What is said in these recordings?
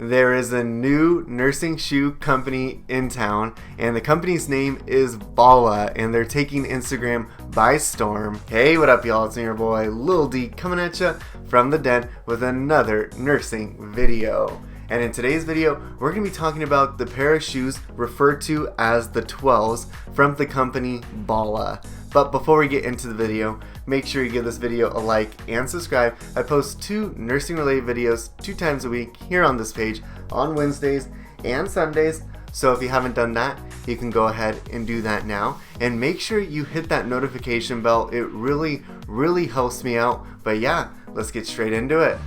There is a new nursing shoe company in town, and the company's name is Bala, and they're taking Instagram by storm. Hey, what up, y'all? It's me, your boy Lil D, coming at ya from the den with another nursing video. And in today's video, we're going to be talking about the pair of shoes referred to as the 12s from the company Bala. But before we get into the video, make sure you give this video a like and subscribe. I post 2 nursing related videos 2 times a week here on this page on Wednesdays and Sundays. So if you haven't done that, you can go ahead and do that now. And make sure you hit that notification bell. It really helps me out. But yeah, let's get straight into it.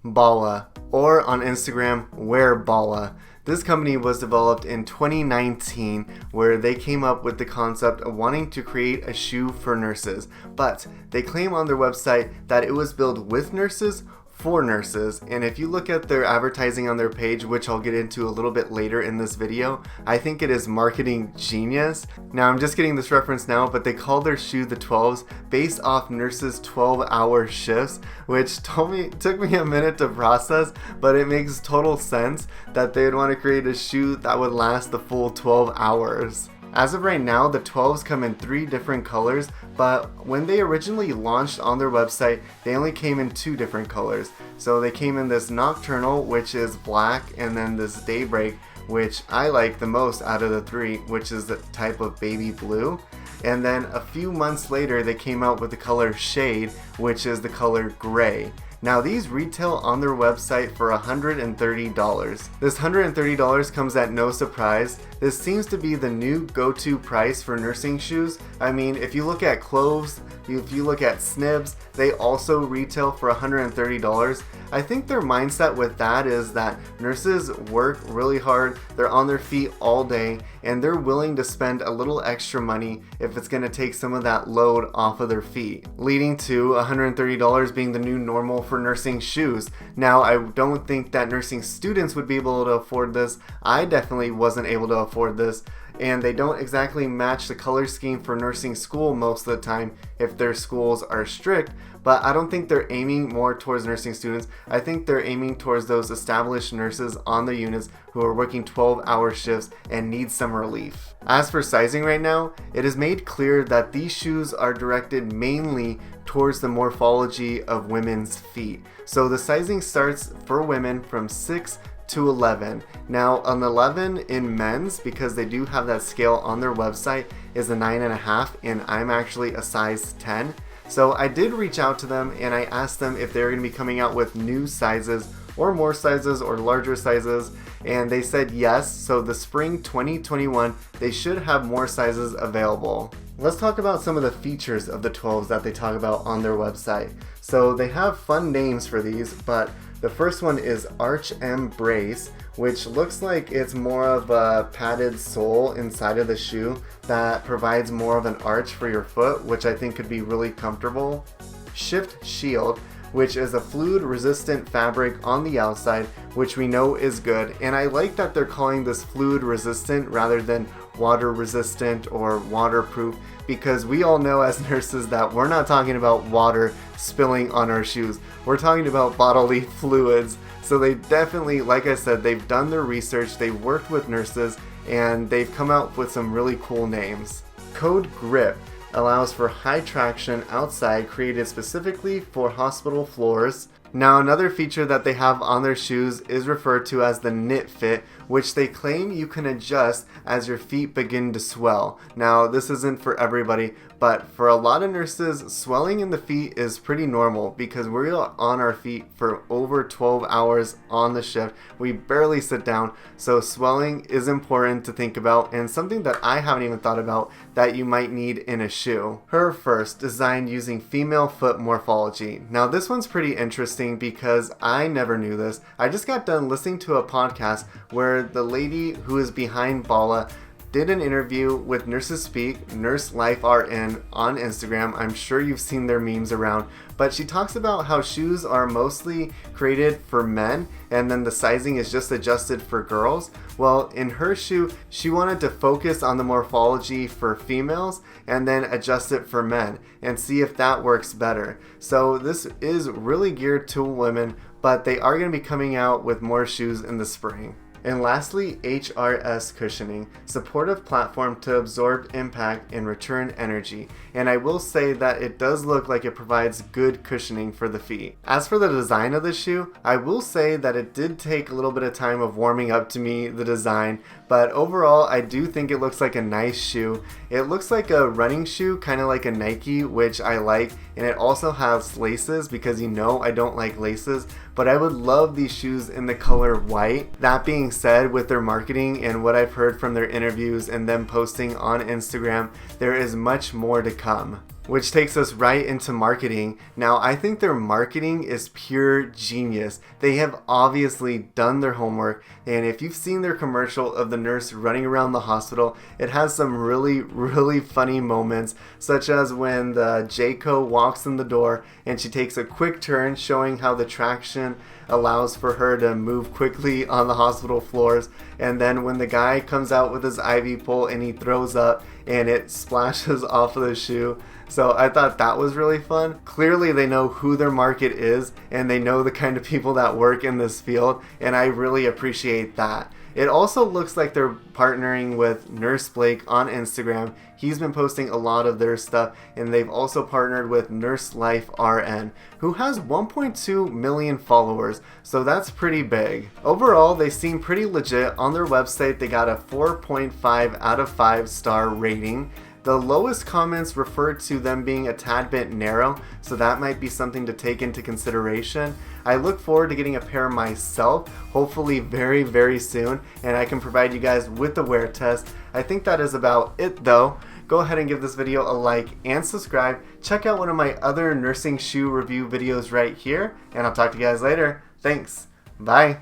Bala, or on Instagram, Wear Bala. This company was developed in 2019, where they came up with the concept of wanting to create a shoe for nurses, but they claim on their website that it was built with nurses for nurses. And if you look at their advertising on their page, which I'll get into a little bit later in this video, I think it is marketing genius. Now, I'm just getting this reference now, but they call their shoe the 12s based off nurses' 12-hour shifts, which took me a minute to process, but it makes total sense that they would want to create a shoe that would last the full 12 hours. As of right now, the 12s come in 3 different colors, but when they originally launched on their website, they only came in 2 different colors. So they came in this nocturnal, which is black, and then this daybreak, which I like the most out of the 3, which is the type of baby blue. And then a few months later, they came out with the color shade, which is the color gray. Now, these retail on their website for $130. This $130 comes at no surprise. This seems to be the new go-to price for nursing shoes. I mean, if you look at Cloves, if you look at Snibs, they also retail for $130. I think their mindset with that is that nurses work really hard, they're on their feet all day, and they're willing to spend a little extra money if it's going to take some of that load off of their feet, leading to $130 being the new normal for nursing shoes. Now, I don't think that nursing students would be able to afford this. I definitely wasn't able to afford this. And they don't exactly match the color scheme for nursing school most of the time if their schools are strict, but I don't think they're aiming more towards nursing students. I think they're aiming towards those established nurses on the units who are working 12-hour shifts and need some relief. As for sizing right now, it is made clear that these shoes are directed mainly towards the morphology of women's feet. So the sizing starts for women from 6 to 11. Now, an 11 in men's, because they do have that scale on their website, is a 9.5, and I'm actually a size 10. So I did reach out to them and I asked them if they're going to be coming out with new sizes or more sizes or larger sizes, and they said yes. So the spring 2021, they should have more sizes available. Let's talk about some of the features of the 12s that they talk about on their website. So they have fun names for these, but the first one is Arch Embrace, which looks like it's more of a padded sole inside of the shoe that provides more of an arch for your foot, which I think could be really comfortable. Shift Shield, which is a fluid resistant fabric on the outside, which we know is good. And I like that they're calling this fluid resistant rather than water resistant or waterproof, because we all know as nurses that we're not talking about water spilling on our shoes. We're talking about bodily fluids. So they definitely, like I said, they've done their research, they've worked with nurses, and they've come out with some really cool names. Code Grip allows for high traction outside, created specifically for hospital floors. Now, another feature that they have on their shoes is referred to as the knit fit, which they claim you can adjust as your feet begin to swell. Now, this isn't for everybody, but for a lot of nurses, swelling in the feet is pretty normal because we're on our feet for over 12 hours on the shift. We barely sit down, so swelling is important to think about, and something that I haven't even thought about that you might need in a shoe. Her First, designed using female foot morphology. Now, this one's pretty interesting because I never knew this. I just got done listening to a podcast where the lady who is behind Bala did an interview with Nurses Speak, Nurse Life RN on Instagram. I'm sure you've seen their memes around, but she talks about how shoes are mostly created for men and then the sizing is just adjusted for girls. Well, in her shoe, she wanted to focus on the morphology for females and then adjust it for men and see if that works better. So this is really geared to women, but they are going to be coming out with more shoes in the spring. And lastly, HRS cushioning, supportive platform to absorb impact and return energy. And I will say that it does look like it provides good cushioning for the feet. As for the design of the shoe, I will say that it did take a little bit of time of warming up to me, the design, but overall I do think it looks like a nice shoe. It looks like a running shoe, kind of like a Nike, which I like, and it also has laces because you know I don't like laces, but I would love these shoes in the color white. That being said, with their marketing and what I've heard from their interviews and them posting on Instagram, there is much more to come. Which takes us right into marketing. Now, I think their marketing is pure genius. They have obviously done their homework, and if you've seen their commercial of the nurse running around the hospital, it has some really funny moments, such as when the Jayco walks in the door and she takes a quick turn, showing how the traction allows for her to move quickly on the hospital floors, and then when the guy comes out with his IV pole and he throws up and it splashes off of the shoe. So I thought that was really fun. Clearly they know who their market is and they know the kind of people that work in this field, and I really appreciate that. It also looks like they're partnering with Nurse Blake on Instagram. He's been posting a lot of their stuff, and they've also partnered with Nurse Life RN, who has 1.2 million followers, so that's pretty big. Overall, they seem pretty legit. On their website, they got a 4.5 out of 5 star rating. The lowest comments refer to them being a tad bit narrow, so that might be something to take into consideration. I look forward to getting a pair myself, hopefully very soon, and I can provide you guys with the wear test. I think that is about it though. Go ahead and give this video a like and subscribe. Check out one of my other nursing shoe review videos right here, and I'll talk to you guys later. Thanks. Bye.